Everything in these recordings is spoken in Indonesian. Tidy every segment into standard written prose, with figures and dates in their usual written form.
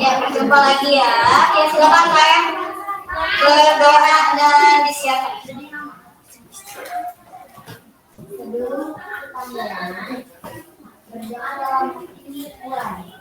Ya, berjumpa lagi ya. Ya, silakan kalian berdoa dan disiapkan. Sebelum berdoa dalam ini mulai.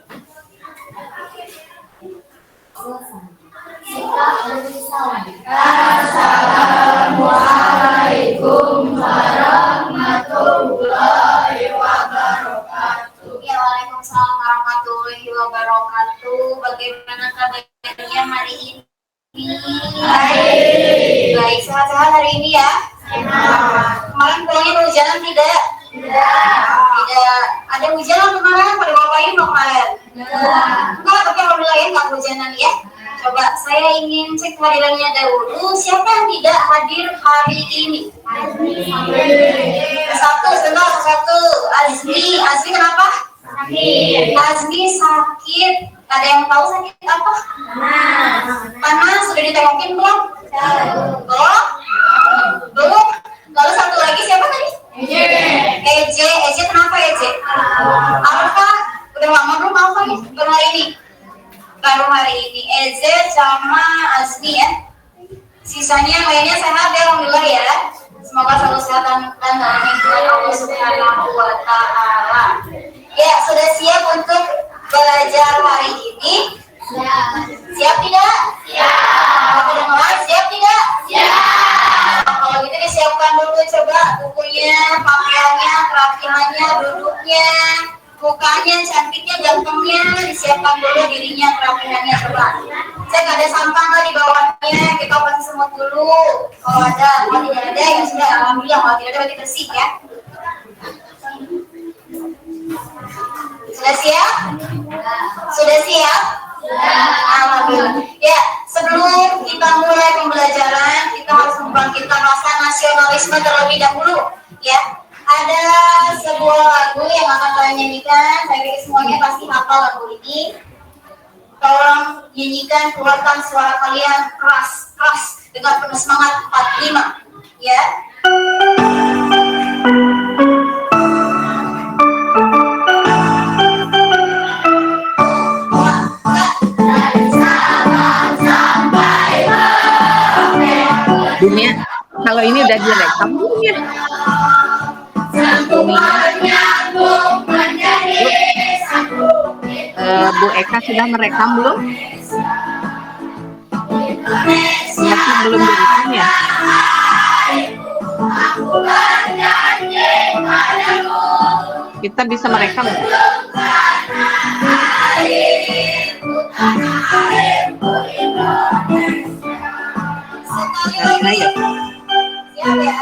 Assalamualaikum warahmatullahi wabarakatuh. Ya, waalaikumsalam warahmatullahi wabarakatuh. Bagaimana kabarnya hari ini? Baik, sehat-sehat hari ini ya. Kemarin pulangnya hujanan tidak? Tidak. Ada hujan kemarin? Pada ngapain kemarin? Enggak, tapi alhamdulillah ya nggak hujanan ya. Coba saya ingin cek kehadirannya dahulu. Siapa yang tidak hadir hari ini? Satu. Azmi kenapa? Azmi sakit. Ada yang tahu sakit apa? Panas. Sudah ditengokin belum? Belum. Lalu satu lagi siapa tadi? Eje kenapa Eje? Alfa. Udah lama belum Alfa nih? Baru hari ini. Eje sama Azmi ya. Sisanya lainnya sehat ya, alhamdulillah ya. Semoga selalu sehat dan dalam Tuhan Allah Subhanahu wa Ta'ala. Ya, sudah siap untuk belajar hari ini? Siap tidak? Siap. Sudah mulai? Siap tidak? Siap. Kalau gitu disiapkan dulu coba bukunya, pakaiannya, kerapihannya, duduknya, mukanya, cantiknya, gantengnya, disiapkan dulu dirinya, kerapihannya coba. Cek ada sampah nggak di bawahnya, kita operasi semut dulu. Kalau tidak ada ya sudah, alhamdulillah. Kalau tidak ada berarti bersih ya. Sudah siap? Alhamdulillah. Ya, sebelum kita mulai pembelajaran, kita harus membangkitkan rasa nasionalisme terlebih dahulu. Ya, ada sebuah lagu yang akan kalian nyanyikan. Saya pikir semuanya pasti hafal lagu ini. Tolong nyanyikan, keluarkan suara kalian keras dengan penuh semangat. 45, ya. Dunia, kalau ini udah direkam belum ya? Bu Eka sudah merekam belum? Masih belum direkam ya? Kita bisa merekam nggak? Ayo. Siap ya.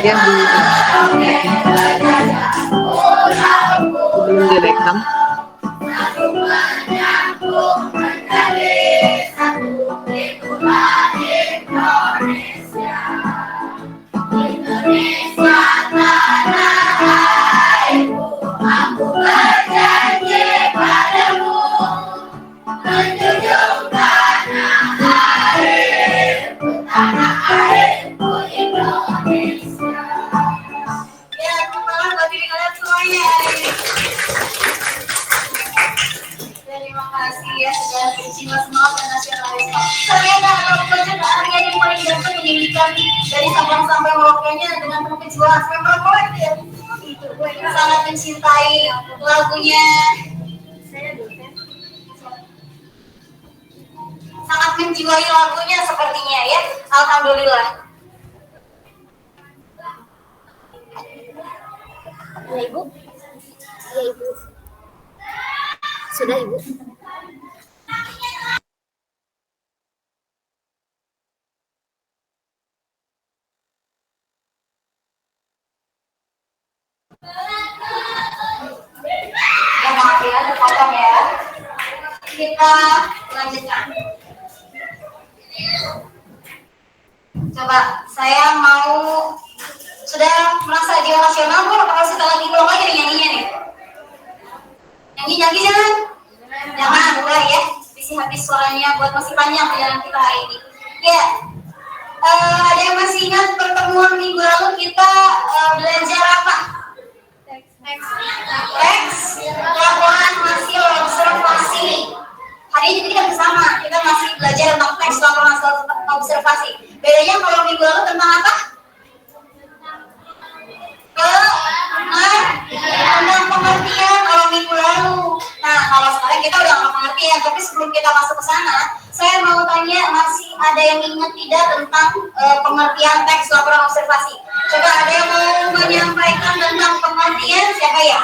Dia belum direkam. Terima kasih ya sudah berjiwa semangat dan nasionalisme. Ternyata ada pekerjaan yang paling dapat menyanyikan dari Sabang sampai Merauke-nya dengan penuh kejiwaan. Sangat mencintai lagunya. Sangat menjiwai lagunya sepertinya ya. Alhamdulillah. Ya Ibu. Sudah Ibu. Ya maaf ya, terpotong ya. Kita lanjutkan. Coba saya mau sudah merasa jiwa nasional belum? Kalau setelah diulang lagi nyanyinya nih. Nyanyi jangan mulai ya. Isi habis suaranya buat masih panjang perjalanan kita hari ini. Ya, pertemuan minggu lalu kita belajar apa? Teks, laporan hasil observasi. Hari ini kita bersama, kita masih belajar tentang teks laporan hasil observasi. Bedanya kalau minggu lalu tentang apa? Tentang pengertian kalau minggu lalu. Nah, kalau sekarang kita udah nggak pengertian, tapi sebelum kita masuk ke sana, saya mau tanya, masih ada yang ingat tidak tentang pengertian teks laporan observasi? Coba ada yang mau menyampaikan tentang pengertian, siapa ya?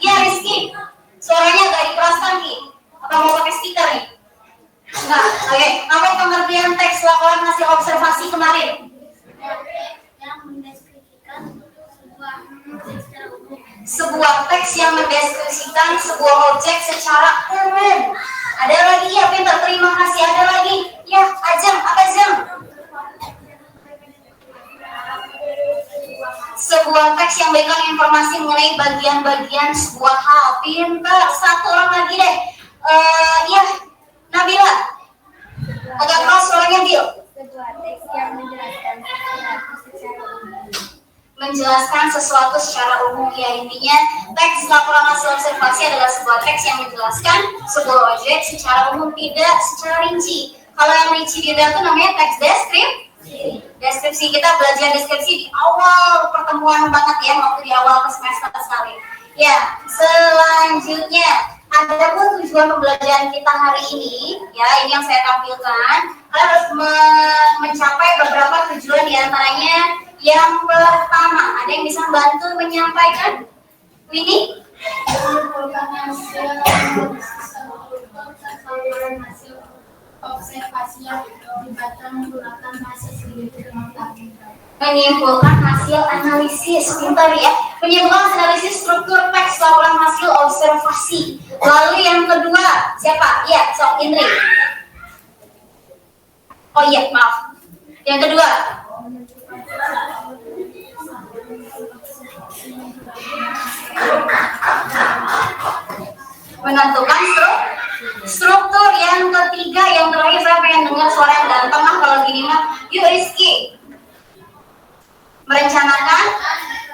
Ya, Rizky. Suaranya agak dikeraskan, Ki. Apa mau pakai speaker nih? Nah, oke. Apa pengertian teks laporan hasil observasi kemarin? Yang mendeskripsikan sebuah teks yang mendeskripsikan sebuah objek secara umum. Ada lagi ya, pintar, terima kasih. Ada lagi ya, Ajeng, apa Ajeng? Sebuah teks yang memberikan informasi mengenai bagian-bagian sebuah hal. Pintar. Satu orang lagi deh. Ya, Nabila. Agak keras suaranya, Bil. sebuah teks yang menjelaskan secara umum. Menjelaskan sesuatu secara umum, ya, intinya teks laporan hasil observasi adalah sebuah teks yang menjelaskan sebuah objek secara umum, tidak secara rinci. Kalau yang rinci itu namanya teks deskripsi. Kita belajar deskripsi di awal pertemuan banget ya, waktu di awal semester sekali. Ya, selanjutnya adapun tujuan pembelajaran kita hari ini, ya, ini yang saya tampilkan. Kalian harus mencapai beberapa tujuan, diantaranya yang pertama, ada yang bisa bantu menyampaikan? Winnie? Observasi yang dilibatkan menggunakan bahasa sendiri dengan Menyimpulkan hasil analisis, pintar ya. Menyimpulkan analisis struktur teks laporan hasil observasi. Lalu yang kedua, siapa? Ya, sok Indri. Oh iya, maaf. Yang kedua, menentukan struktur. Yang ketiga, yang terakhir, saya pengen dengar suara yang ganteng lah kalau gini mah. Yuk Rizky, merencanakan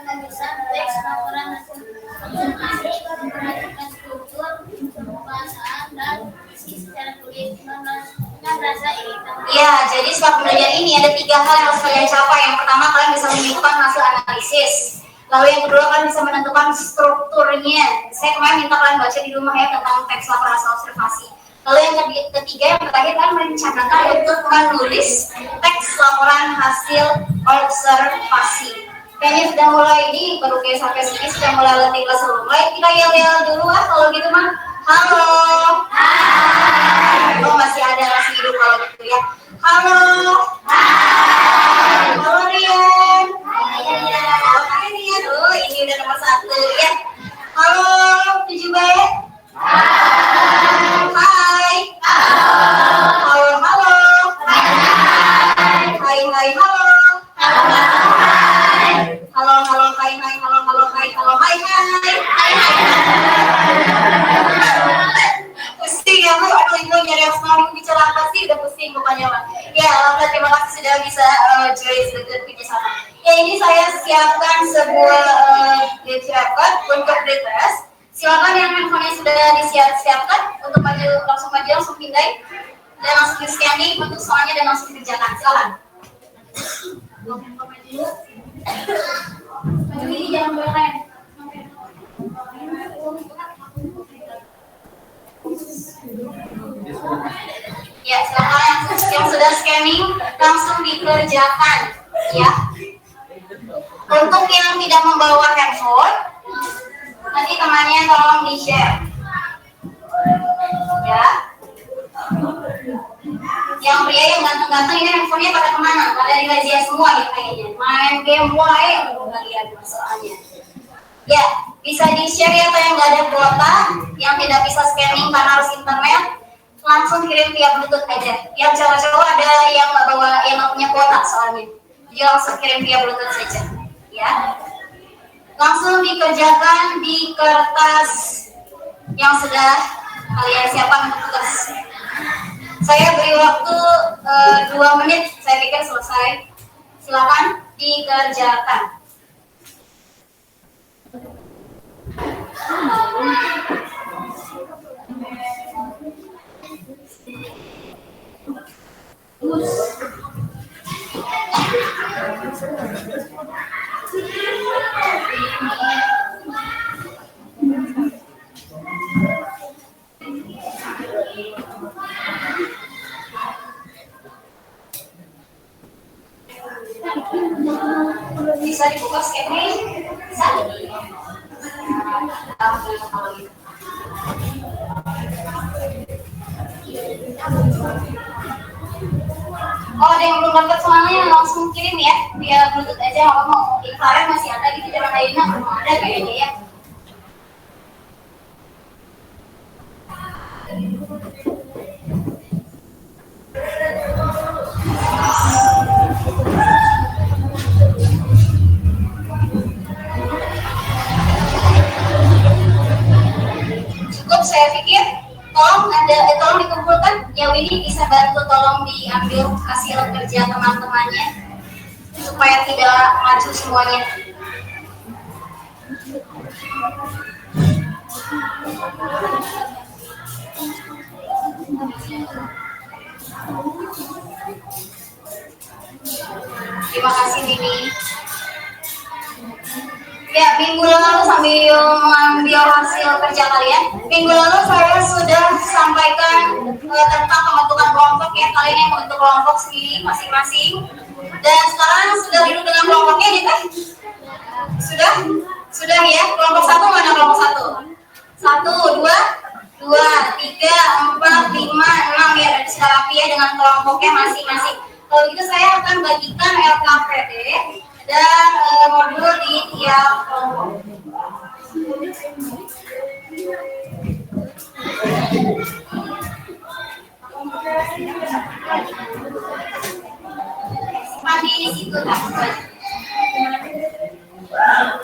penulisan teks laporan hasil observasi memperhatikan struktur, pembahasan, dan isi secara tulis dengan rasa iritan. ya. Jadi setelah pembelajaran ini ada 3 hal yang harus kalian capai. Yang pertama, kalian bisa menyimpulkan hasil analisis. Lalu yang kedua, kalian bisa menentukan strukturnya. Saya kemarin minta kalian baca di rumah ya tentang teks laporan hasil observasi. Lalu yang ketiga, yang terakhir, kalian merencanakan untuk menulis teks laporan hasil observasi. Kayaknya sudah mulai ini, baru kayak sampai sini sudah mulai letih kelas mulai. Kita yel-yel dulu ah kalau gitu mah. Halo. Hai. Oh, masih ada rasa hidup kalau gitu ya. Halo. Hai. Halo Rian. Hai Rian. Oh, ini udah nomor 1 ya. Halo 7 baik. Hai. Halo. Halo. Hai. Hai. Halo. Halo. Halo. Hai. Hai. Halo. Halo. Hai. Halo. Hai. Pusing ya Bu, aduh ibu nyari yang semalam bicara apa sih, udah pusing pokoknya Pak. Ya, Alhamdulillah, terima kasih sudah bisa join sedikit kerjasama. Ya, ini saya siapkan sebuah code untuk dites. Silakan yang handphonenya sudah disiapkan untuk langsung maju, langsung pindai dan langsung di scanning untuk soalnya dan langsung dikerjakan. Silakan. Maju ini jangan berlain. Ya, silakan yang sudah scanning langsung dikerjakan ya. Untuk yang tidak membawa handphone, nanti temannya tolong di-share. Ya. Yang pria yang ganteng-ganteng ini handphonenya pada kemana? Pada di razia semua ya kayaknya. Main game mulai bagian masalahnya. Ya, bisa di-share ya yang nggak ada kuota, yang tidak bisa scanning karena harus internet, langsung kirim via Bluetooth aja. Yang cowok-cowok ada yang nggak bawa, yang nggak punya kuota soalnya, jadi langsung kirim via Bluetooth saja. Ya, langsung dikerjakan di kertas yang sudah kalian siapkan untuk tugas. Saya beri waktu 2 menit, saya pikir selesai. Silakan dikerjakan. Bisa dibuka skemnya? Bisa. Oh, ada yang belum dapat soalnya langsung kirim ya via Bluetooth aja. Kalau mau kemarin masih ada gitu, jalan lainnya belum ada kayaknya ya. Cukup saya pikir. Tolong dikumpulkan. Yang ini bisa bantu tolong diambil hasil kerja teman-temannya supaya tidak maju semuanya. Terima kasih Mimi. Ya, minggu lalu sambil mengambil hasil kerja kalian, minggu lalu saya sudah sampaikan tentang pembentukan kelompok ya. Kalian yang membentuk kelompok sendiri masing-masing. Dan sekarang sudah hidup dengan kelompoknya ya kan? Sudah ya. Kelompok satu mana kelompok satu? 1, 2, 2, 3, 4, 5, 6 ya. Dan sudah rapi ya dengan kelompoknya masing-masing. Kalau gitu saya akan bagikan LKPD dan modul di tiap kelompok. Mandi di situ tak?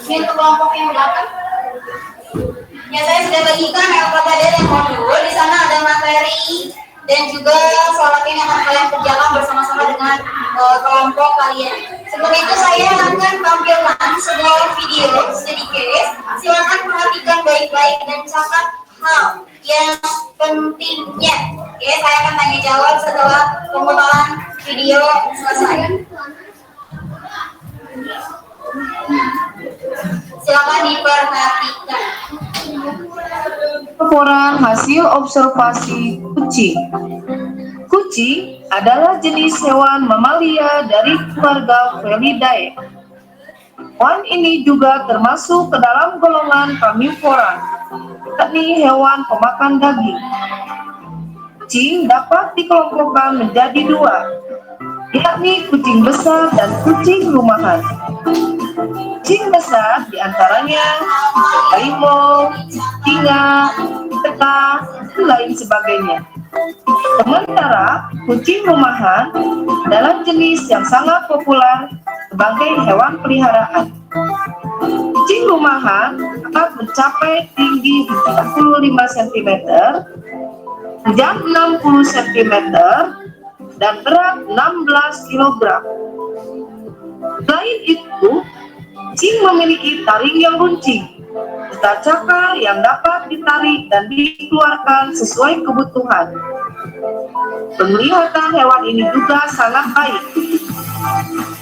Ini untuk kelompok yang belakang. Ya, saya sudah bagikan LKPD dan modul. Di sana ada materi dan juga sholat ini akan kalian kerjakan bersama-sama dengan kelompok kalian. Sebelum itu saya akan tampilkan sebuah video sedikit. Silakan perhatikan baik-baik dan catat hal yang pentingnya. Oke, saya akan tanya jawab setelah pemutaran video selesai. Silakan diperhatikan. Laporan hasil observasi kucing. Kucing adalah jenis hewan mamalia dari keluarga Felidae. Hewan ini juga termasuk ke dalam golongan karnivora, yakni hewan pemakan daging. Kucing dapat dikelompokkan menjadi dua, yakni kucing besar dan kucing rumahan. Kucing besar diantaranya harimau, singa, keta, dan lain sebagainya. Sementara kucing rumahan adalah jenis yang sangat populer sebagai hewan peliharaan. Kucing rumahan dapat mencapai tinggi 45 cm, panjang 60 cm, dan berat 16 kg. Selain itu, kucing memiliki taring yang runcing, serta cakar yang dapat ditarik dan dikeluarkan sesuai kebutuhan. Penglihatan hewan ini juga sangat baik.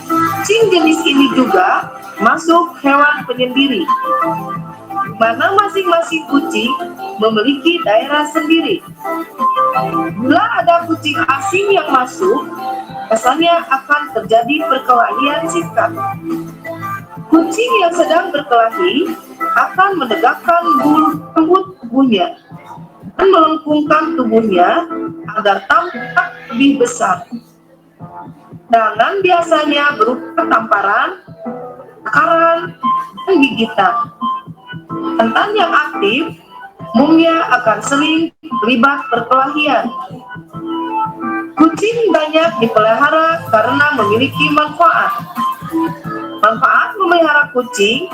Kucing jenis ini juga masuk hewan penyendiri, di mana masing-masing kucing memiliki daerah sendiri. Bila ada kucing asing yang masuk, biasanya akan terjadi perkelahian singkat. Kucing yang sedang berkelahi akan menegakkan rambut tubuhnya dan melengkungkan tubuhnya agar tampak lebih besar. Tangan biasanya berupa tamparan, takaran, dan gigitan. Jantan yang aktif umumnya akan sering terlibat perkelahian. Kucing banyak dipelihara karena memiliki manfaat. Manfaat memelihara kucing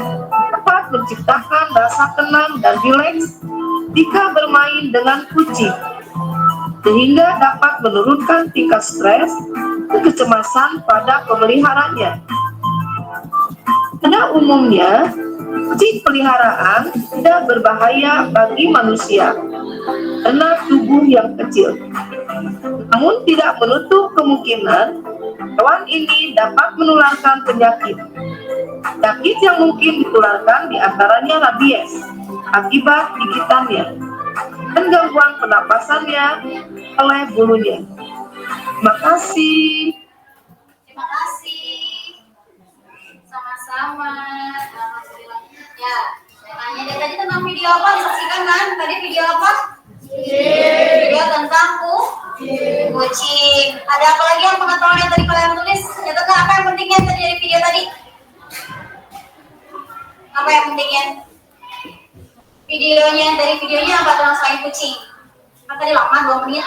dapat menciptakan rasa tenang dan rileks jika bermain dengan kucing, sehingga dapat menurunkan tingkat stres kecemasan pada pemeliharanya. Pada umumnya, kucing peliharaan tidak berbahaya bagi manusia karena tubuh yang kecil. Namun tidak menutup kemungkinan hewan ini dapat menularkan penyakit. Penyakit yang mungkin ditularkan diantaranya rabies akibat gigitannya dan gangguan pernapasannya oleh bulunya. Terima kasih. Terima kasih. Sama-sama. Alhamdulillah. Ya, saya tanya dari tadi tentang video apa? Disaksikan kan? Tadi video apa? Video tentang kucing. Ada apa lagi yang pengetahuan yang tadi kalian tulis? Ternyata apa yang pentingnya tadi dari video tadi? Apa yang pentingnya? Dari videonya apa tentang selain kucing? Kan tadi lama 2 menit.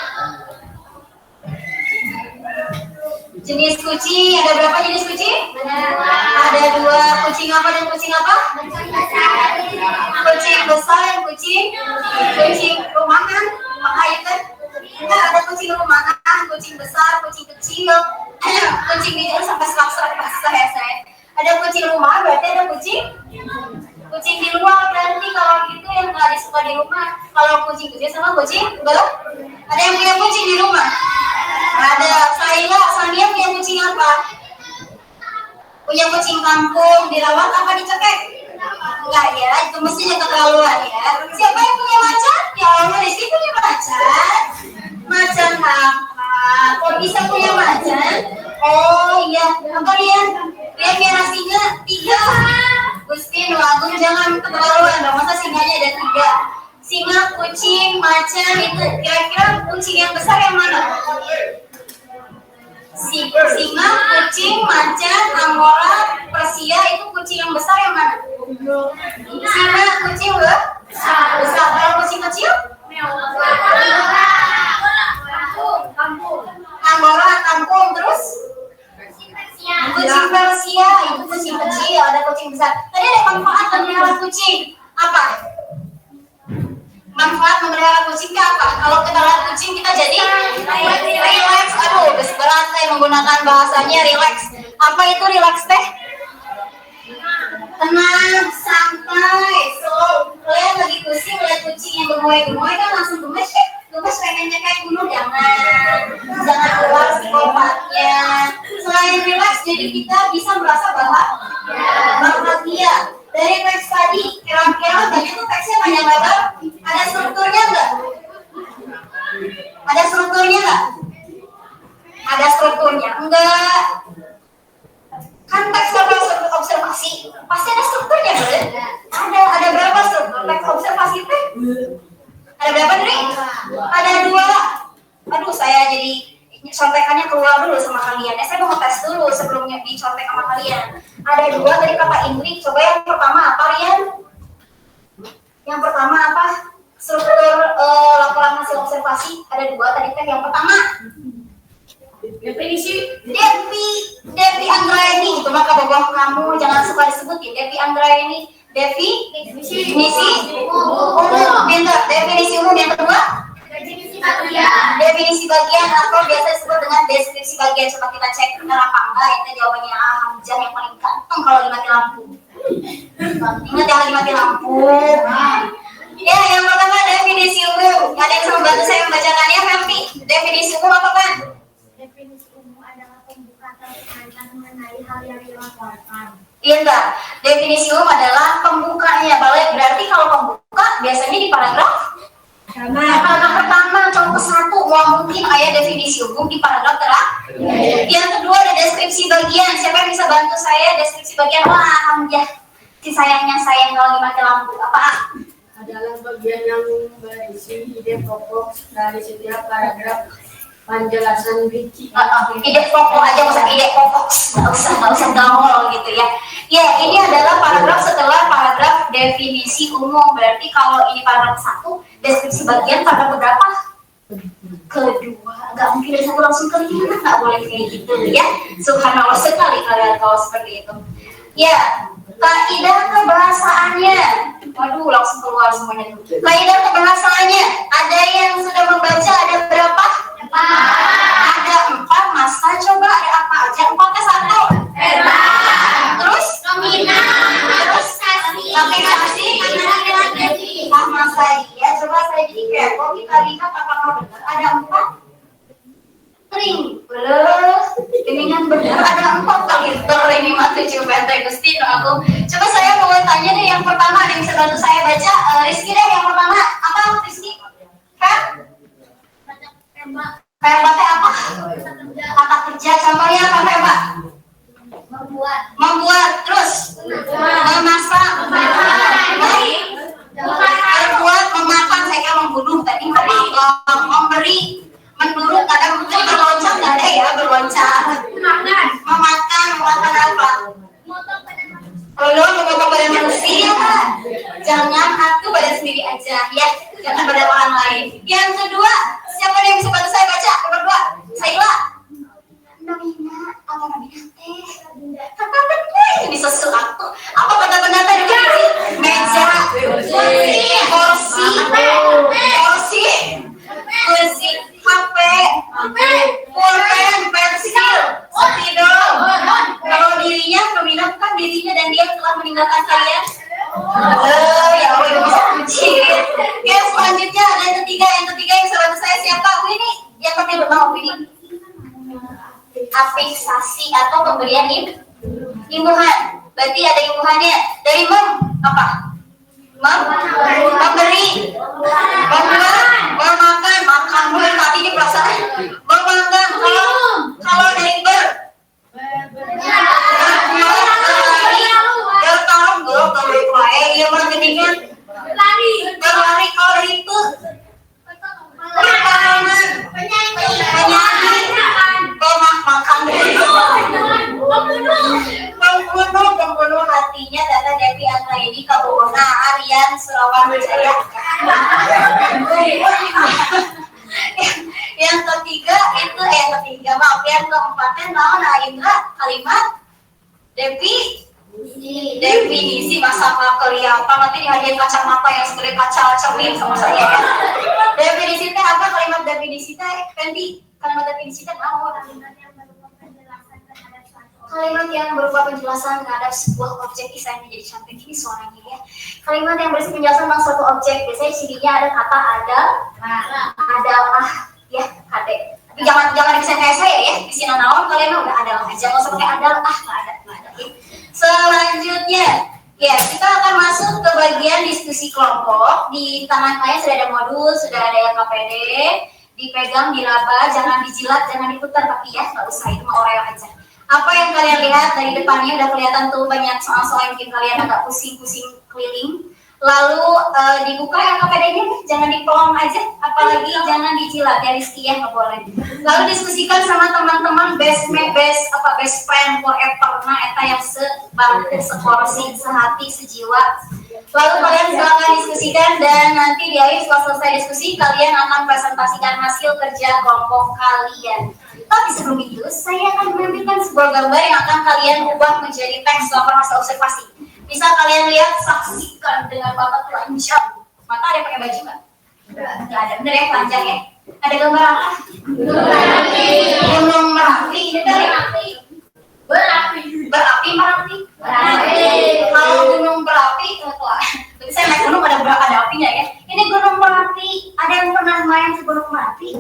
Jenis kucing, ada berapa jenis kucing? Ada 2, kucing apa dan kucing apa? Kucing besar dan kucing rumahan. Makanya kan ada kucing rumahan, kucing besar, kucing kecil, kucing kecil sampai serak-serak basah ya saya. Ada kucing rumah, berarti ada kucing di luar, berarti kalau gitu yang nggak disuka di rumah. Kalau kucing kecil sama kucing belum. Ada yang punya kucing di rumah? Ada. Sania punya kucing apa? Punya kucing kampung, dirawat apa dicekek? Enggak ya, itu mestinya keterlaluan ya. Siapa yang punya macan? Ya Allah, di situ punya macan. Macan apa? Kok bisa punya macan? Oh iya, apa Rian? Rian merah singa 3. Gusti, Agung jangan keterlaluan dong. Masa singanya ada 3? Singa, kucing, macan itu kira-kira kucing yang besar yang mana? Singa, kucing, macan, angora, Persia itu kucing yang besar yang mana? Singa, kucing besar. Kalau kucing kecil? Angora, kampung, terus? Kucing Persia itu kucing kecil, ada kucing besar. Tadi ada manfaat memelihara kucing apa? Manfaat memelihara kucing apa? Kalau kita lihat kucing kita jadi relax. Aduh, berat saya menggunakan bahasanya relax. Apa itu relax teh? Tenang, santai. So, kalian lagi pusing lihat kucing yang gemoy-gemoy kan langsung gemes pengennya kayak gunung, jangan keluar psikopatnya. Selain relax, jadi kita bisa merasa bahagia. Dari teks tadi, kira-kira tadi tuh teksnya panjang lebar. Ada strukturnya enggak? Ada strukturnya enggak? Ada strukturnya enggak? Kan teks observasi pasti ada strukturnya, betul? Ada berapa struktur teks observasi teh? Ada berapa nih? Ada 2. Aduh, saya jadi contekannya keluar dulu sama kalian. Saya mau ngetes dulu sebelumnya dicontek sama kalian. Ada 2 tadi kata Indri. Coba yang pertama apa, Rian? Yang pertama apa? Struktur laporan hasil observasi. Ada 2 tadi teh. Yang pertama definisi Devi Andraini. Itu maka bawah kamu jangan suka disebutin Devi Andraini. Definisi umum. Pintar. Definisi umum. Yang kedua definisi bagian atau biasa disebut dengan deskripsi bagian. Coba kita cek benar apa enggak. Itu jawabannya Hamzah yang paling ganteng kalau lagi mati lampu. Ingat yang lagi mati lampu. Ya, yang pertama definisi umum. Ada yang bisa membantu saya membacakannya, Felvi? Definisi umum apa kan? Definisi umum adalah pembuka atau penaikan mengenai hal yang dilaporkan. Iya enggak? Definisi umum adalah pembukanya. Berarti kalau pembuka biasanya di paragraf pertama, contoh 1, mungkin ayat definisi umum di paragraf terakhir. Yang kedua ada deskripsi bagian. Siapa yang bisa bantu saya deskripsi bagian? Alhamdulillah. Si sayangnya sayang kalau lagi mati lampu. Apa? Adalah bagian yang berisi ide pokok dari setiap paragraf penjelasan rinci. Ide pokok aja, masa ide pokok nggak usah gaul gitu ya. Ya, ini adalah paragraf setelah paragraf definisi umum. Berarti kalau ini paragraf 1, deskripsi bagian paragraf berapa? Kedua. Nggak mungkin dari 1 langsung ke 5, nggak boleh kayak gitu ya. Subhanallah sekali kalian kalau seperti itu. Ya, kaidah kebahasaannya. Waduh, langsung keluar semuanya. Kaidah kebahasaannya. Ada yang sudah membaca, ada berapa? Ada 4 masa, coba ada apa aja? 4-nya 1. Terus? Terus? Aplikasi? Masa iya, coba saya jadi kepo, kita lihat apakah benar ada 4. Ring, geningan benar ada 4 liter ini mah 7 benteng Gusti aku. Coba saya mau tanya deh yang pertama, ada yang bisa bantu saya baca. Rizky deh yang pertama, apa Rizky? Verba teh apa? Kata kerja, contohnya apa verba? Membuat, terus memasak, baik, berbuat, memakan, saya kan membunuh tadi, memberi, menurut kadang mungkin berlonceng nggak ada ya, berlonceng, memakan apa? Belum memotong badan manusia, jangan aku badan sendiri aja ya, jangan badan orang lain. Yang kedua, siapa yang bisa bantu saya baca? Nomor 2, Saila. Nomina, apa namanya teh? Kata benar, ini sesuatu. Apa benda-benda tadi? Meja, kursi, HP, pulpen, pensil, spidol. Kalau dirinya, Nomina bukan dirinya dan dia telah meninggalkan kalian. Ya Allah, itu bisa kucing. Oke, selanjutnya ada yang ketiga yang bisa bantu saya siapa? Ini yang penting bernama ini. Afiksasi atau pemberian imbuhan. Berarti ada imbuhannya. Dari apa? Memberi, memakan, makan mulai mati di perasaan. Memakan, kalau dari berlari, kalau itu pembunuh hatinya Tata Devi Anggraini Kabubona Aryan Surawan Wijaya. Yang keempatnya naon Indra kalimat definisi masalah kelihatan nanti dihadirin kacamata yang segede kaca cermin sama saya ya. Definisi teh apa? Kalimat definisi teh Fendi, kalimat definisi teh naon? Kalimat yang berupa penjelasan terhadap sebuah objek, misalnya jadi cantik ini suaranya ya. Kalimat yang berisi penjelasan tentang suatu objek, biasanya cirinya ada kata ya kade. Tapi jangan bisa kayak saya ya, di sini naon kalian udah ada aja, nggak usah pakai ada nggak ada. Selanjutnya, ya kita akan masuk ke bagian diskusi kelompok. Di tangan kalian sudah ada modul, sudah ada yang KPD, dipegang, diraba, jangan dijilat, jangan diputar, tapi ya nggak usah, itu mau Oreo aja. Apa yang kalian lihat dari depannya udah kelihatan tuh banyak soal-soal yang bikin kalian agak pusing-pusing keliling. Lalu dibuka LKPD-nya, jangan dipelong aja, apalagi jangan dijilat ya Rizky ya, nggak boleh. Lalu diskusikan sama teman-teman best friend forever, nah eta yang sebangku, seporsi, sehati, sejiwa. Lalu kalian silakan diskusikan dan nanti di akhir setelah selesai diskusi kalian akan presentasikan hasil kerja kelompok kalian. Tapi sebelum itu, saya akan menampilkan sebuah gambar yang akan kalian ubah menjadi teks laporan hasil observasi. Bisa kalian lihat, saksikan dengan mata telanjang. Mata ada pakai baju nggak? Nggak ada, bener ya, telanjang ya. Ada gambar apa? Gunung Merapi. Ini dari berapi. Kalau gunung berapi, berarti saya naik gunung ada apinya ya. Ini gunung Merapi. Ada yang pernah main ke gunung Merapi?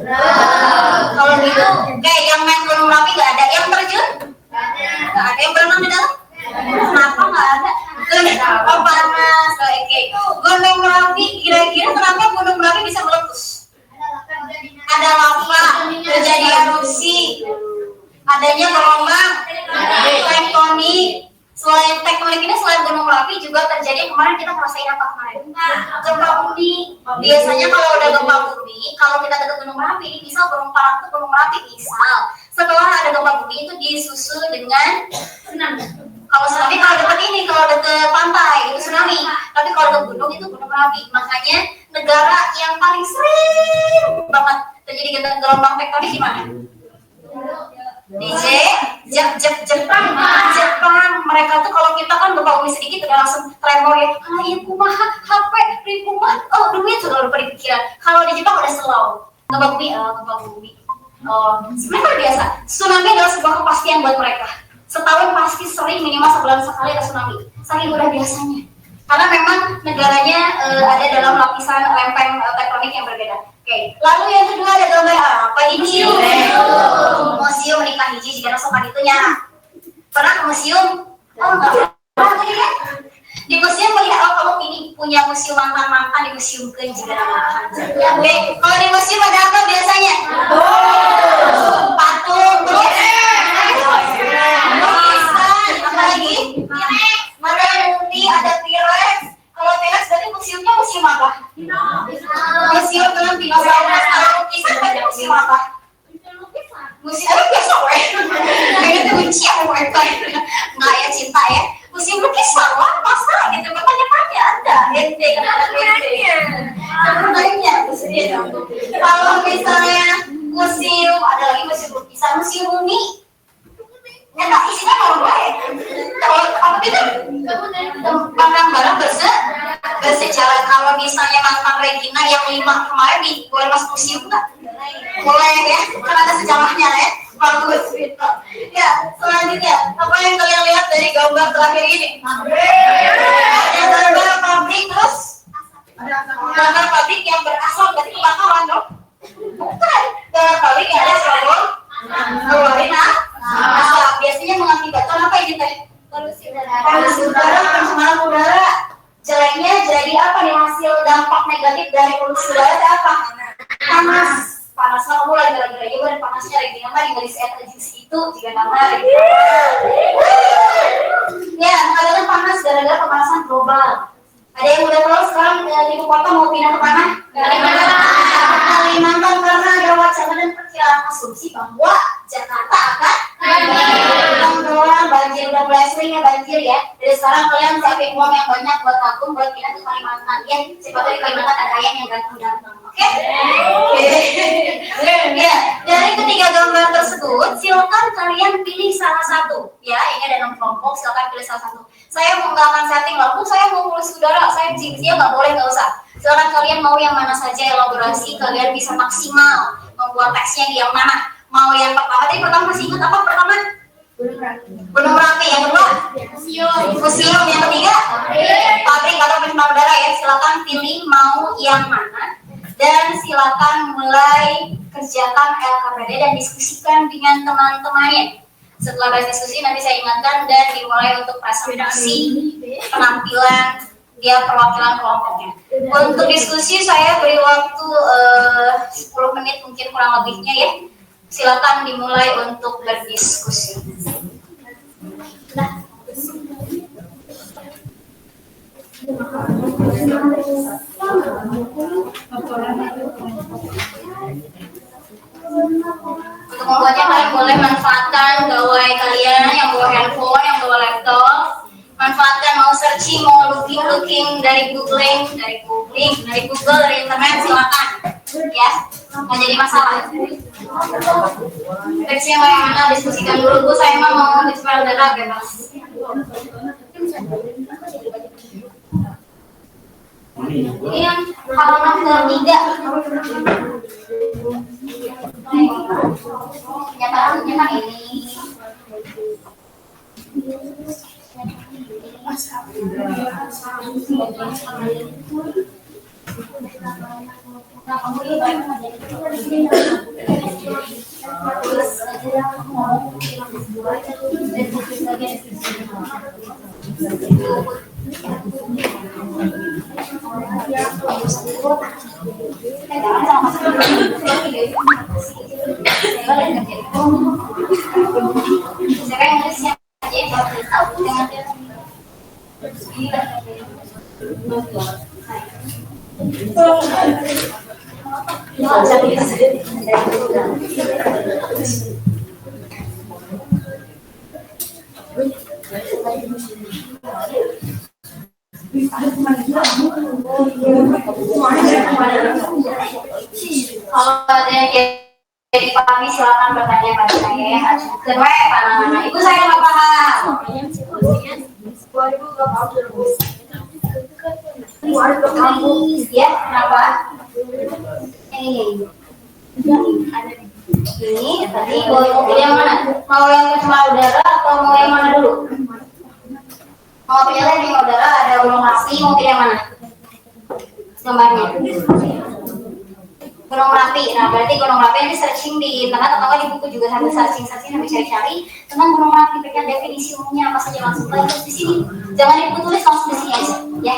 Kalau gitu, kayak yang main gunung Merapi nggak ada. Yang terjun? Nggak ada. Yang berenang di dalam? Kenapa nggak ada? Oh panas, oke. Gunung Merapi, kira-kira kenapa gunung Merapi bisa meletus? Ada lava, terjadi erupsi, adanya gelombang, tektonik. Selain tektonik ini, selain gunung Merapi juga terjadi kemarin kita ngerasain apa kemarin? Gempa bumi. Biasanya kalau udah gempa bumi, kalau kita dekat gunung Merapi, ini misal Gunung Parang itu gunung Merapi misal. Setelah ada gempa bumi itu disusul dengan tsunami. Kalau tsunami kalau dekat ini, kalau dekat pantai itu tsunami. Tapi kalau dekat gunung itu gunung Merapi. Makanya negara yang paling sering banget terjadi gelombang tektonik di mana? Jepang. Mereka tuh kalau kita kan gempa bumi sedikit udah langsung tremor ya. Iya kumaha, HP, ribuan, duit sudah lupa di pikiran. Kalau di Jepang udah slow. Gempa bumi. Mereka biasa. Tsunami adalah sebuah kepastian buat mereka. Setahun pasti sering minimal sebulan sekali ada tsunami. Saking udah biasanya. Karena memang negaranya ada dalam lapisan lempeng tektonik yang berbeda. Oke. Lalu yang kedua ada gambar apa ini? Museum nikah hiji jika sok itunya. Pernah ke museum? Oh enggak pernah tadi kan? Di museum melihat kamu ini punya museum mantan di museum ke jika nikahan. Oke. Kalau di museum ada apa biasanya? Patung, terus lukisan, apa lagi? Mana nanti ada T-Rex. Kalau T-Rex berarti museumnya museum apa? Museum dengan dinosaurus. Kalau lukisan berarti museum apa? Museum biasa weh. Kayaknya itu benci aku mereka. Nggak ya cinta ya. Museum lukisan lah, masa gitu. Bertanya-tanya ada. Ente kenapa ente? Sebenarnya kalau misalnya museum ada lagi museum lukisan, museum mumi. Enak isinya kalau baik. Kalau apa itu? Barang-barang bersejarah. Kalau misalnya mantan Regina yang 5 kemarin boleh masuk museum nggak? Boleh ya, karena ada sejarahnya ya. Bagus gitu. Ya, selanjutnya apa yang kalian lihat dari gambar terakhir ini? Ada gambar pabrik terus gambar pabrik yang berasap dari kebakaran dong? Bukan, gambar pabrik yang ada serabut ngeluarin asap. Biasanya mengakibatkan apa ini teh? Polusi udara, pencemaran udara. Jeleknya jadi apa nih hasil dampak negatif dari polusi udara itu apa? Panas kamu lagi gara-gara juga dan panasnya lagi nama di garis itu jika nama ya kadang panas gara-gara pemanasan global. Ada yang udah tahu sekarang ibu kota mau pindah ke mana? Kalimantan karena ada wacana dan perkiraan asumsi bahwa Jakarta akan banjir udah mulai sering ya banjir ya. Dari sekarang kalian siapin uang yang banyak buat tabung buat pindah ke Kalimantan ya. Siapa tahu di Kalimantan ada ayam yang ganteng-ganteng. Oke? Ya, dari ketiga gambar tersebut silakan kalian pilih salah satu. Ya, ini ada 6 kelompok, silakan pilih salah satu. Saya mau nggak akan setting lampu, saya mau polusi udara, saya bisnisnya nggak boleh, nggak usah. Silakan kalian mau yang mana saja elaborasi, kalian bisa maksimal membuat teksnya di yang mana. Mau yang pertama, tadi pertama masih ingat apa pertama? Gunung Merapi. Yang kedua? Museum. Yang ketiga? Pabrik atau pencemaran udara ya. Silakan pilih mau yang mana dan silakan mulai kerjakan LKPD dan diskusikan dengan teman-temannya. Setelah diskusi nanti saya ingatkan dan dimulai untuk presentasi penampilan dia perwakilan kelompoknya. Untuk diskusi saya beri waktu 10 menit mungkin kurang lebihnya ya. Silakan dimulai untuk berdiskusi. Untuk membuatnya kalian boleh manfaatkan gawai kalian yang bawa handphone, yang bawa laptop. Manfaatkan mau searching, mau looking dari Google, dari internet silakan. Ya, nggak jadi masalah. Teksnya bagaimana diskusikan dulu Bu, saya mau diskusi udara bebas. Ini yang halaman ketiga. Kenyataannya kan ini. Kalau ada yang jadi pahami silakan bertanya pada saya ya. Kedua mana ibu saya nggak paham. Ya kenapa? Ini ada Ini tadi mau pilih yang mana? Mau yang pencemar udara atau mau yang mana dulu? Mau pilih yang udara ada gunung Merapi, mau pilih yang mana? Gambarnya. Gunung Merapi. Nah, berarti Gunung Merapi nanti searching di internet atau di buku juga sambil searching sambil cari-cari tentang Gunung Merapi, pikir definisi umumnya apa saja, langsung tulis di sini. Jangan di buku tulis, langsung di sini aja, ya.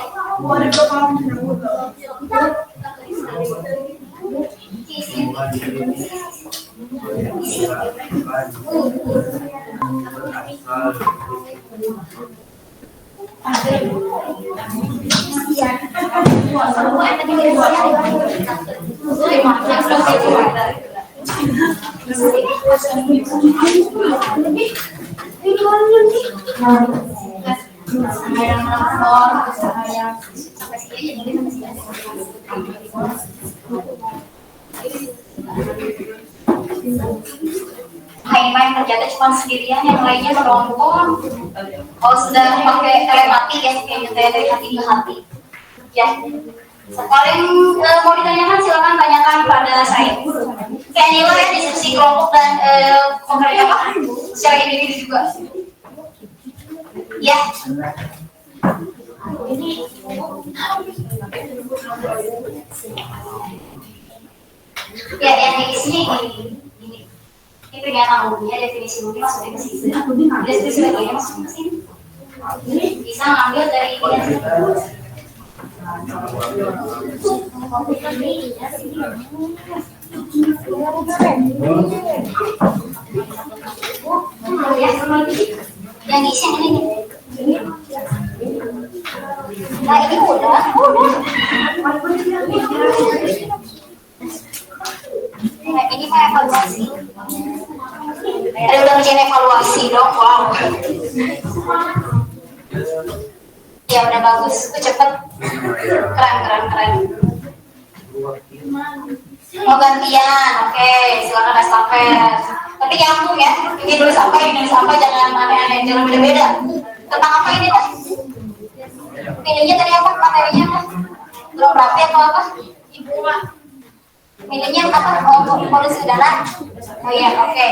Ini main terjaga cuma sendirian, yang lainnya merombong. Oh, sudah pakai telepati ya, kayak dari hati ke hati. Ya, paling mau ditanyakan silakan tanyakan pada saya. Kayak nilai diskusi kelompok dan konkret apa? Secara individu juga. Ya. Ya, yang di sini ini. Ini pernyataan umumnya, definisi umumnya maksudnya ke sini. Definisi lainnya maksudnya ke sini. Bisa ngambil dari ini. Yang isi yang ini. Nah, ini udah. Nah, ini saya evaluasi. Ada udah bikin evaluasi dong, wow. Ya udah bagus, itu cepet, keren. Mau gantian, oke, silakan estafet. Tapi nyambung ya, ini dulu sampai, jangan aneh-aneh, jangan beda-beda. Tentang apa ini kan? Minumnya tadi apa? Materinya apa? Belum rapi atau apa? Ibu mah. Minumnya apa? Polusi udara. Oh iya, oke.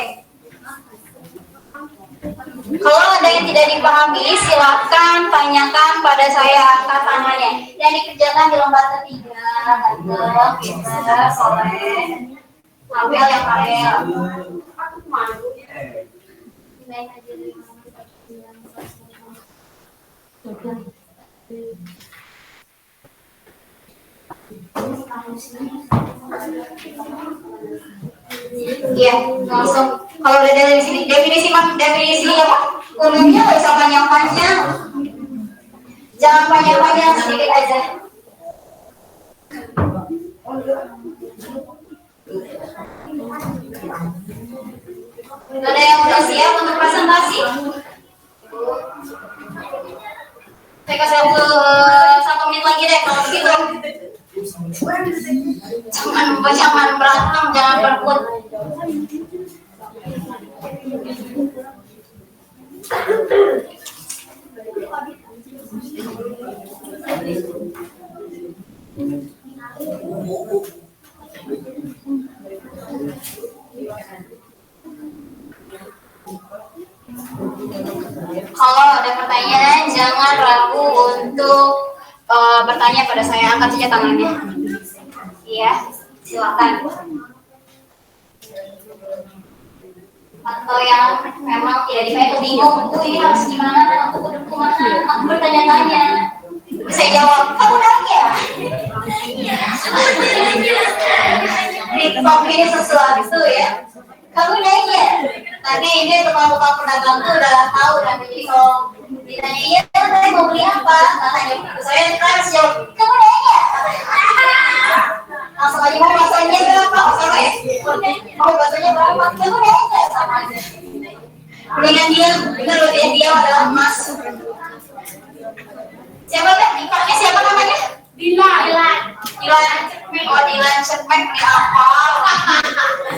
Kalau ada yang tidak dipahami, silakan tanyakan pada saya, angkat tangannya. Yang dikerjakan di lembar ketiga, kita sore. Ambil yang karel. Iya, langsung. Kalau udah dari sini, definisi apa? Umumnya nggak usah panjang-panjang. Jangan panjang-panjang, sedikit aja. Ada yang udah siap untuk presentasi? Saya kasih waktu 1 menit lagi deh kalau begitu. Jangan berantem, jangan berebut. Kalau ada pertanyaan, jangan ragu untuk bertanya pada saya. Angkat saja tangannya. Iya, silakan. Atau yang memang tidak saya bingung, ini harus gimana, aku duduk kemana, aku bertanya-tanya. Saya jawab, kamu nanya. TikTok ini sesuatu ya. Kamu nanya. Tadi ini tukang-tukang pedagang tuh udah tahu dan jadi kalau ditanya iya, saya mau beli apa? Tanya saya harus jawab, kamu nanya. Langsung aja mau baksonya berapa? Sama ya? Mau baksonya berapa? Kamu nanya sama aja. Dengan dia, benar dia adalah emas. Siapa teh? Dipanggilnya siapa namanya? Dilan. Oh, Dilan Cepmek di apa?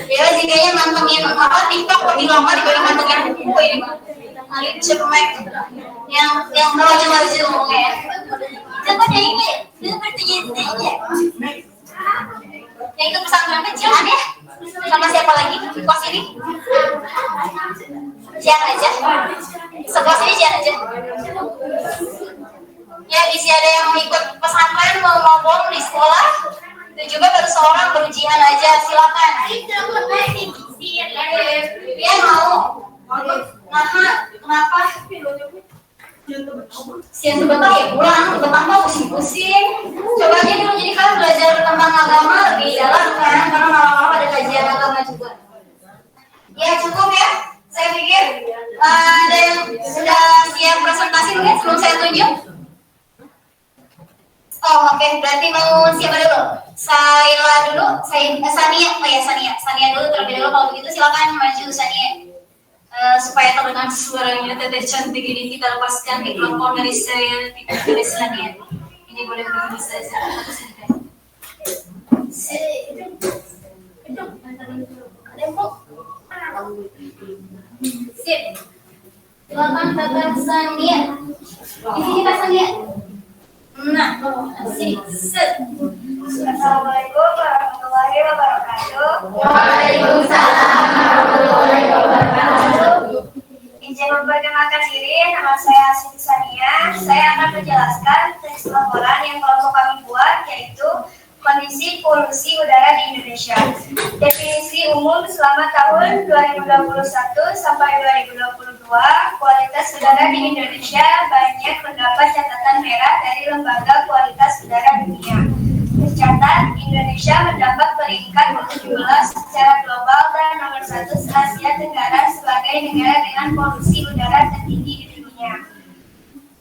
Ya, jadinya mantengin apa TikTok lebih lama dibanding mantengin buku ini. Dilan Cepmek yang bawahnya harus ngomongnya ya. Siapa dia ini? Dia bertanya-tanya. Yang itu pesantren kecil ada? Sama siapa lagi? Kelas ini? Jian aja. Sekelas ini Jian aja. Ya, bisa ada yang mau ikut pesantren, mau boom di sekolah. Itu juga baru seorang berujian aja, silakan. Dia mau. Kenapa? Siang sebentar ya pulang, betapa pusing-pusing. Coba aja dulu, jadi kalian belajar tentang agama lebih dalam kan, karena malam-malam ada kajian agama juga. Ya cukup ya, saya pikir ada yang sudah siap presentasi mungkin sebelum saya tunjuk. Oh oke, berarti mau siapa dulu? Saila dulu, Sania, oh ya Sania dulu terlebih dahulu. Kalau begitu silakan maju Sania. Supaya terdengar suaranya teteh cantik ini kita lepaskan mikrofon dari saya dari Sania. Ini boleh berdiri saja. Sip. Silakan teteh Sania. Ini kita Sania. Nah, sip. Assalamualaikum warahmatullahi wabarakatuh. Waalaikumsalam warahmatullahi wabarakatuh. Izin memperkenalkan diri, nama saya Siti Sania. Saya akan menjelaskan teks laporan yang kelompok kami buat, yaitu kondisi polusi udara di Indonesia. Definisi umum selama tahun 2021 sampai 2022, kualitas udara di Indonesia banyak mendapat catatan merah dari Lembaga Kualitas Udara Dunia. Tercatat, Indonesia mendapat peringkat ke-17 secara global dan nomor 1 se-Asia Tenggara sebagai negara dengan polusi udara tertinggi di dunia.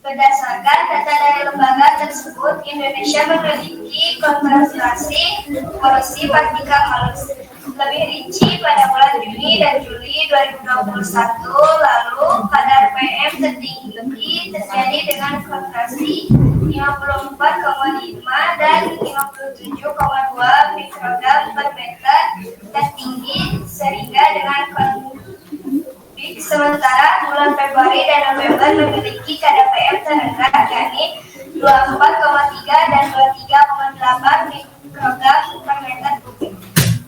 Berdasarkan data dari lembaga tersebut, Indonesia memiliki konsentrasi polusi partikel halus lebih rinci pada bulan Juni dan Juli 2021. Lalu, kadar PM tertinggi terjadi dengan konsentrasi 54,5 dan 57,2 mikrogram per meter tertinggi sehingga dengan sementara bulan Februari dan November memiliki kadar PM terendah yakni 24,3 dan 23,8 mikrogram per meter kubik.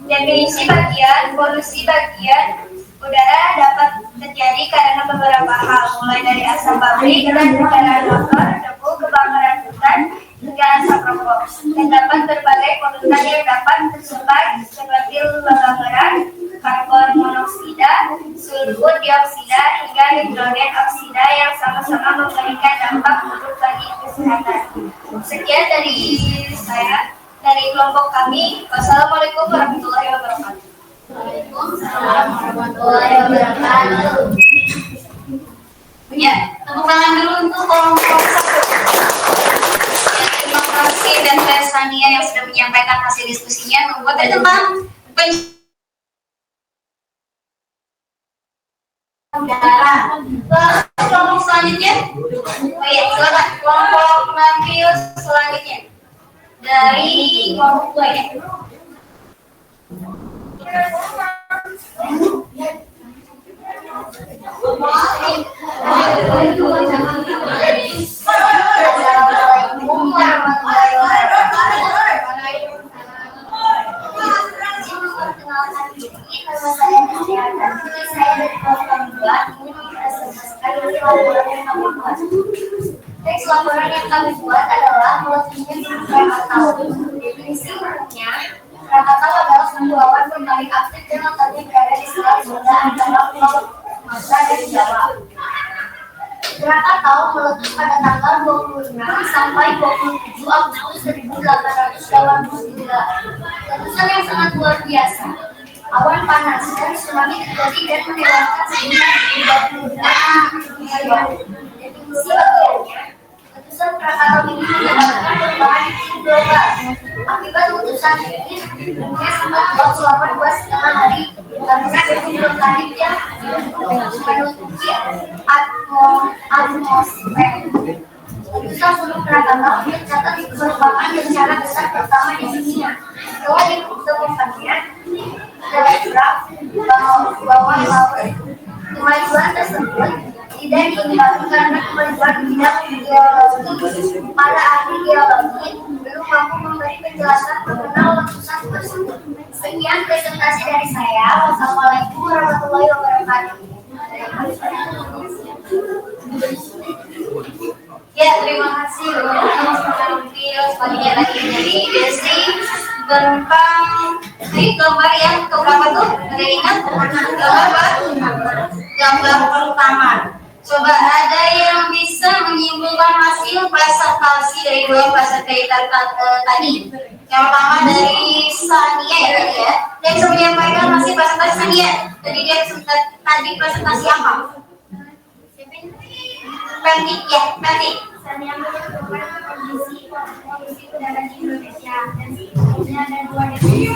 Definisi bagian polusi bagian udara dapat terjadi karena beberapa hal, mulai dari asap pabrik dan kendaraan motor, debu, kebakaran hutan, hingga asap rokok. Terdapat berbagai polutan yang dapat tersebar seperti logam berat, karbon monoksida, sulfur dioksida, hingga hidrogen oksida yang sama-sama memberikan dampak buruk bagi kesehatan. Sekian dari saya, dari kelompok kami. Wassalamualaikum warahmatullahi wabarakatuh. Waalaikumsalam warahmatullahi wabarakatuh. Ya, tepuk tangan dulu untuk kelompok satu. Terima kasih dan Teh Sania yang sudah menyampaikan hasil diskusinya membuat tentang udara. Kelompok selanjutnya, oh iya, silakan kelompok Nabius selanjutnya dari kelompok 2 ya. Teks laporan yang kami buat adalah multinya beberapa tahun. Definisi umumnya, Krakatau adalah suatu awan berbalik aktif yang letaknya berada di selat Sunda antara Pulau Sumatera dan Jawa. Krakatau meletus pada tanggal 26 sampai 27 Agustus 1883. Letusan yang sangat luar biasa. Awan panas dan tsunami terjadi dan menewaskan sekitar 36 jiwa. Definisi bagiannya, letusan Krakatau ini menyebabkan perubahan iklim global. Akibat letusan ini, dunia sempat bau selama 2,5 hari karena sebelum langit yang menutupi atmosfer. Letusan Gunung Krakatau tercatat merupakan bencana besar pertama di dunia. Setelah ditemukannya telegraf bawah laut. Kemajuan tersebut tidak diimbangi karena kemajuan bidang geologi. Para ahli geologi belum mampu memberi penjelasan mengenai letusan tersebut. Sekian presentasi dari saya. Wassalamualaikum warahmatullahi wabarakatuh. Ya, terima kasih sebagian lagi dari Desi tentang ini gambar yang keberapa tuh? Ada ingat? Gambar pertama. Coba ada yang bisa menyimpulkan hasil presentasi dari dua presentasi tadi. Yang pertama dari Sania ya tadi ya. Dia bisa menyampaikan hasil presentasi Sania. Tadi dia tadi presentasi apa? Penti ya, Penti. Sania menyampaikan kondisi udara di Indonesia dan ini ada dua definisi.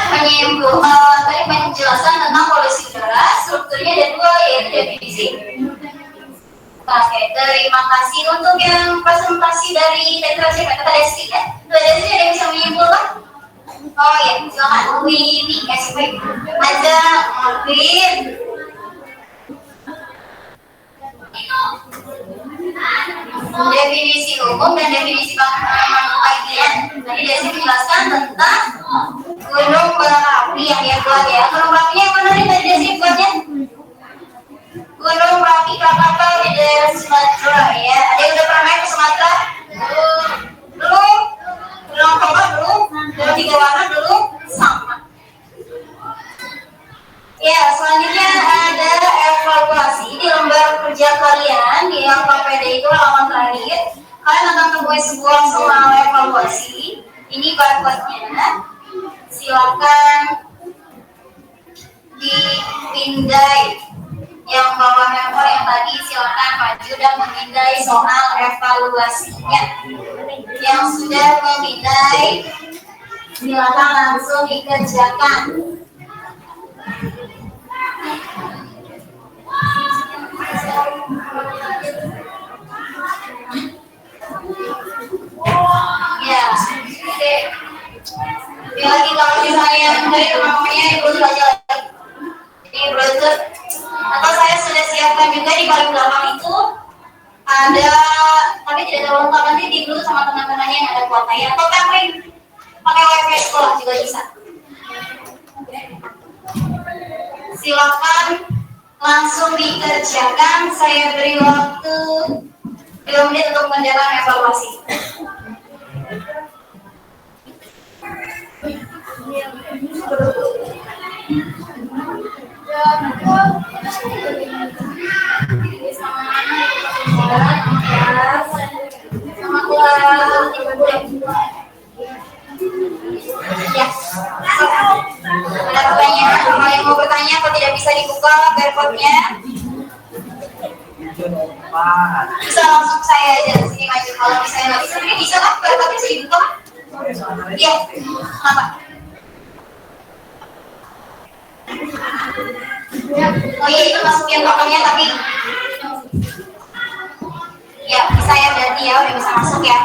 Tadi penjelasan tentang polusi udara, strukturnya ada dua yaitu definisi. Oke, terima kasih untuk yang presentasi dari Tetrasi kata Desi ya. Desi ada yang bisa menyimpulkan? Oh ya, silakan. Wini, SP. Ada Marvin. Definisi umum dan definisi bagian. Tadi Desi menjelaskan tentang gunung berapi yang dia buat ya. Gunung berapinya yang mana nih tadi Desi buatnya? Gunung berapi Krakatau di daerah Sumatera ya. Ada yang udah pernah main ke Sumatera? Belum? Belum coba belum? Belum 3 warna belum? Sama. Ya, selanjutnya ada evaluasi di lembar kerja kalian yang PPD itu halaman terakhir. Kalian akan temui sebuah soal evaluasi. Ini barcode-nya. Silakan dipindai. Yang bawah handphone yang tadi silakan maju dan memindai soal evaluasinya. Yang sudah memindai silakan langsung dikerjakan. Ya, oke. Lagi kalau misalnya dari namanya ibu aja lagi. Ini browser atau saya sudah siapkan juga di paling belakang itu ada, tapi tidak terlalu lengkap nanti di Bluetooth sama teman-temannya yang ada kuotanya atau pakai wifi sekolah juga bisa. Silakan langsung dikerjakan. Saya beri waktu 2 menit untuk mengerjakan evaluasi. Ya, ada pertanyaan? Kalau yang mau bertanya atau tidak bisa dibuka barcode-nya, bisa langsung saya aja di sini maju. Kalau misalnya nggak bisa, ini bisa kan? Barcode-nya bisa dibuka? Iya, apa? Oh iya, itu masukin tokennya tapi ya bisa ya berarti ya udah bisa masuk ya.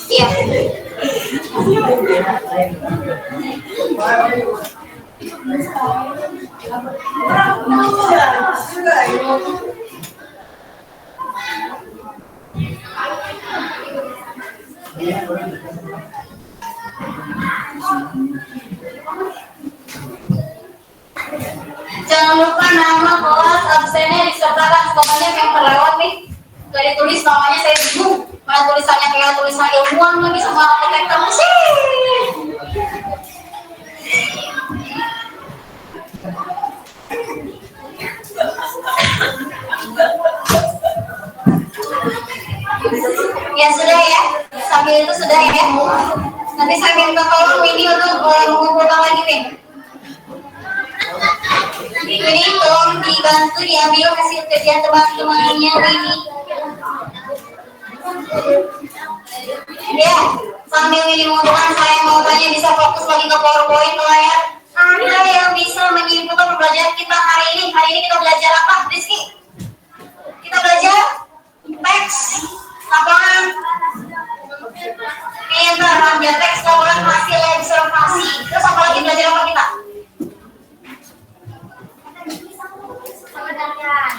Iya. Jangan lupa nama kelas absennya disertakan, soalnya yang terlewat nih gak ditulis namanya, saya bingung mana tulisannya kayak tulisan ilmuwan lagi sama arsitektur mesin. Ya sudah ya, sambil itu sudah ya. Nanti saya minta tolong ini untuk mengumpulkan lagi nih. Ini tolong dibantu diambil hasil kerja teman-temannya ini. Ya, sambil ini mengumpulkan saya mau tanya bisa fokus lagi ke PowerPoint layar. Ada yang bisa menyimpulkan pembelajaran kita hari ini? Hari ini kita belajar apa, Rizky? Kita belajar teks, laporan, pintar, teks, laporan hasil observasi. Terus apa lagi belajar apa kita? Pengertian,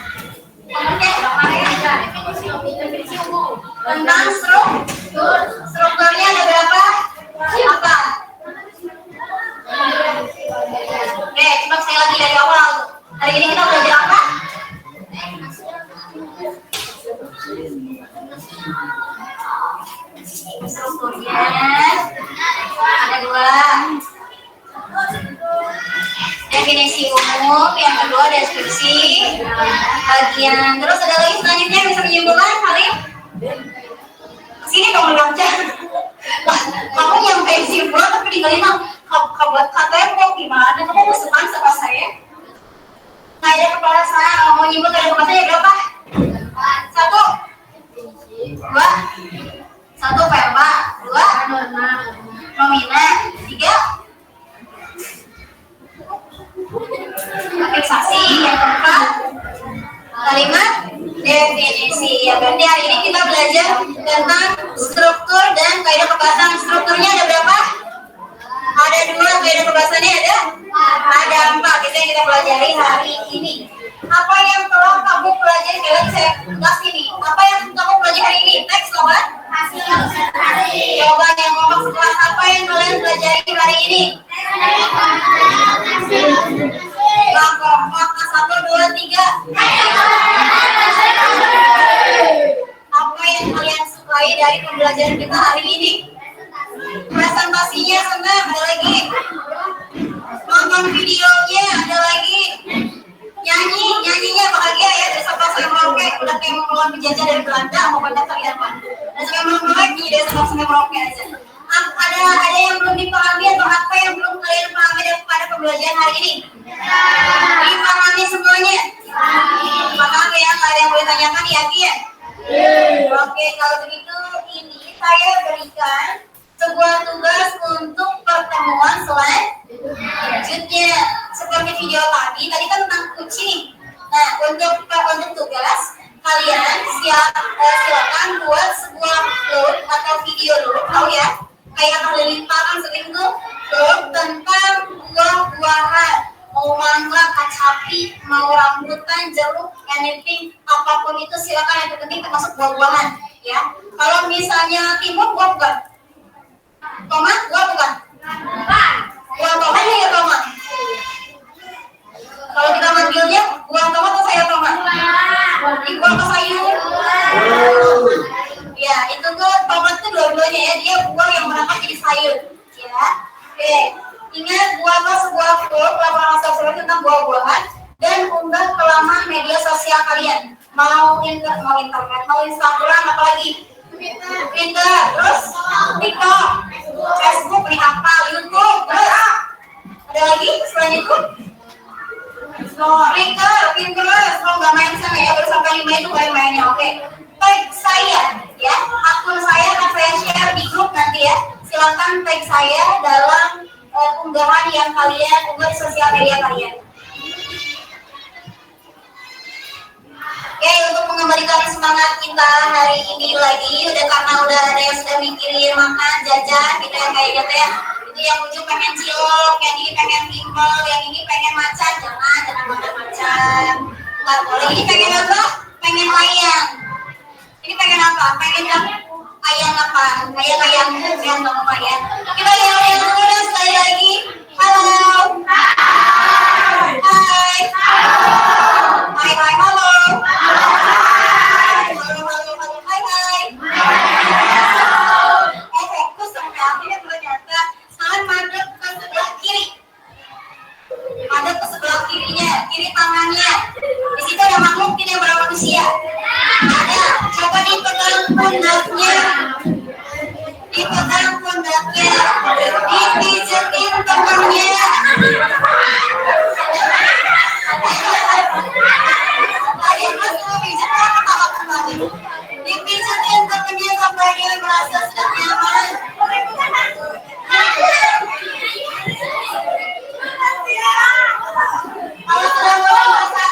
kedua definisi umum, yang kedua deskripsi bagian. Terus ada lagi selanjutnya yang bisa menyimpulkan Halim. Sini kamu baca. Kamu nyampe simpulan tapi tinggalin katanya kok gimana? Kamu musuhan sama saya? Nggak ada kepala saya, mau nyimpul ada kepala saya berapa? Satu, dua, satu verba, dua nomina, tiga fiksasi, yang keempat kalimat definisi. Ya berarti hari ini kita belajar tentang struktur dan kaidah pembahasan. Strukturnya ada berapa? Ada dua, kaidah pembahasannya ada empat. Itu yang kita pelajari hari ini. Apa yang telah kamu pelajari? Kalian saya ulas ini. Apa yang kamu pelajari hari ini? Teks sobat. Jawaban yang ngomong setelah apa yang kalian pelajari hari ini? Maka 1, 2, 3. Apa yang kalian sukai dari pembelajaran kita hari ini? Presentasinya senang, ada lagi. Nonton videonya, ada lagi. Nyanyinya bahagia ya. Desa saya Merauke, udah kayak mau melawan penjajah dari Belanda, mau banyak kalian apa? Dan sampai malam lagi desa saya Merauke aja. Ada yang belum dipahami atau apa yang belum kalian pahami pada pembelajaran hari ini? Dipahami semuanya? Paham ya? Ada yang boleh tanyakan ya Ki ya? Oke, kalau begitu ini saya berikan sebuah tugas untuk pertemuan selanjutnya. Seperti video tadi kan tentang kucing. Nah, untuk tugas kalian silakan buat sebuah vlog atau video dulu, tahu ya? Kayak Halilintar kan sering tuh vlog tentang buah-buahan, mau mangga, kacapi, mau rambutan, jeruk, anything, apapun itu silakan, yang penting termasuk buah-buahan ya. Kalau misalnya timun, buah bukan? Tomat, buah bukan? Buah tomat ya tomat. Kalau kita manggilnya buah tomat atau sayur tomat? Buah atau sayur? Ya, itu tuh tomat tuh dua-duanya ya, dia buah yang berangkat jadi sayur ya. Oke, ingat buat sebuah vlog laporan sosial tentang buah-buahan dan unggah ke laman media sosial kalian. Mau internet, mau Instagram, apalagi Twitter, terus TikTok, Facebook, apa, YouTube, terus ada lagi selain itu Pinterest, kalau nggak main sana ya, baru sampai 5 itu main-mainnya. Oke, tag saya ya, akun saya akan saya share di grup nanti ya. Silakan tag saya dalam unggahan yang kalian unggah di sosial media kalian. Oke, untuk mengembalikan semangat kita hari ini lagi, karena udah ada yang sudah mikirin makan, jajan, gitu ya kayak gitu ya. Itu yang ujung pengen cilok, yang ini pengen bimbel, yang ini pengen macan, jangan makan macan. Nggak boleh. Ini pengen apa? Pengen layang. Ini pengen apa? Pengen ayam apa? Ayam sama ayam. Kita lihat dulu dan sekali lagi. Halo. Hai. Hai, halo. Fokus sampai akhirnya ternyata sekarang madep ke sebelah kiri. Madep ke sebelah kirinya, kiri tangannya. Di situ ada makhluk tidak bermanusia. Ada, coba dipegang pundaknya. Dipijetin tangannya. Dipijetin tangannya sampai dia merasa sudah nyaman. Kalau sudah merasa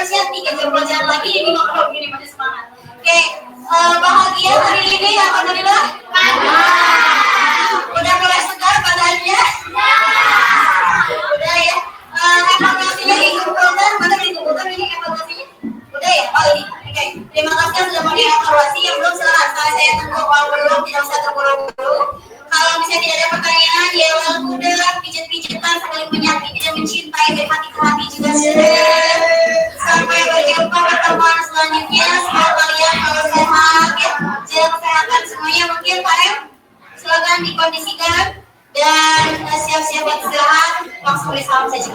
siap-siap 3 jam pelajaran lagi, ini mau gini masih semangat. Oke, bahagia hari ini alhamdulillah. Udah mulai segar badannya. Udah ya. Evaluasinya dikumpulkan, mana dikumpulkan ini evaluasinya? Udah ya, oh ini. Oke, terima kasih yang sudah mau dievaluasi. Yang belum silakan saya tunggu. Kalau belum tidak usah terburu-buru. Kalau misalnya tidak ada pertanyaan, ya udah pijat-pijatan saling menyakiti dan mencintai dari hati ke hati juga sudah. Sampai berjumpa pertemuan selanjutnya. Semoga kalian kalau sehat, ya, jaga kesehatan semuanya. Mungkin Pak M, silakan dikondisikan dan siap-siap buat istirahat. Langsung beri salam saja.